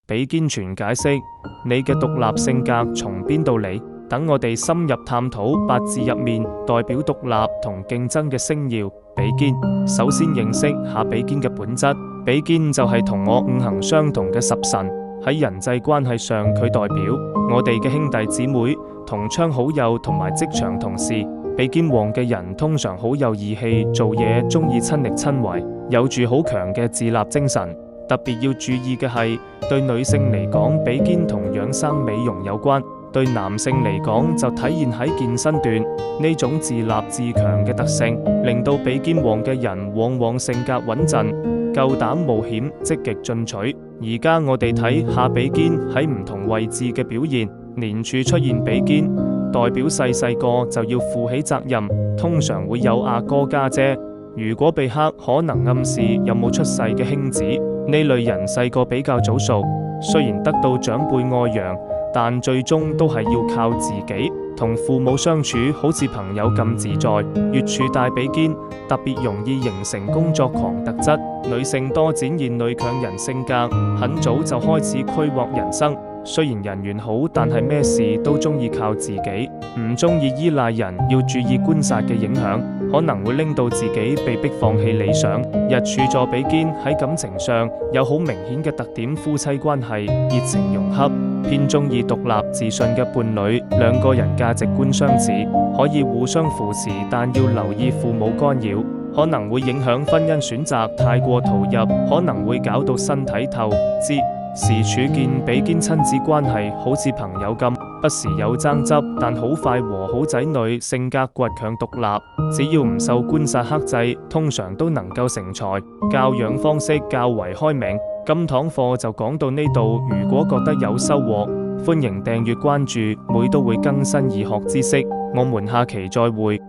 比堅全解釋：你嘅獨立性格從邊度嚟？等我哋深入探討八字入面代表獨立同競爭嘅星曜比肩。首先認識下比肩嘅本質。比肩就係同我五行相同嘅十神。喺人際關係上，佢代表我哋嘅兄弟姊妹、同窗好友同埋職場同事。比肩旺嘅人通常好有義氣，做嘢中意親力親為，有住好強嘅自立精神。特別要注意嘅係，對女性嚟講，比肩同養生美容有關；對男性嚟講，就體現喺健身段。呢種自立自強嘅特性，令到比肩旺嘅人往往性格穩陣、夠膽冒險、積極進取。而家我哋睇下比肩喺唔同位置嘅表現，年柱出現比肩，代表細細個就要負起責任，通常會有阿哥家姐。如果被克，可能暗示有冇出世嘅兄子。呢類人細個比較早熟，雖然得到長輩愛揚，但最終都係要靠自己。同父母相處好似朋友咁自在。月柱大比肩，特別容易形成工作狂特質。女性多展現女強人性格，很早就開始規劃人生。雖然人緣好，但係咩事都中意靠自己，唔中意依賴人。要注意官殺嘅影響，可能會令到自己被迫放棄理想。日柱座比肩喺感情上有好明顯嘅特點，夫妻關係熱情融洽，偏中意獨立自信嘅伴侶。兩個人價值觀相似，可以互相扶持，但要留意父母干擾，可能會影響婚姻選擇。太過投入，可能會搞到身體透支。時柱見比肩親子關係好似朋友咁，不時有爭執，但好快和好。仔女性格倔強獨立，只要唔受官殺克制，通常都能夠成才。教養方式較為開明。今堂課就講到呢度，如果覺得有收穫，歡迎訂閱關注，每都會更新易學知識。我們下期再會。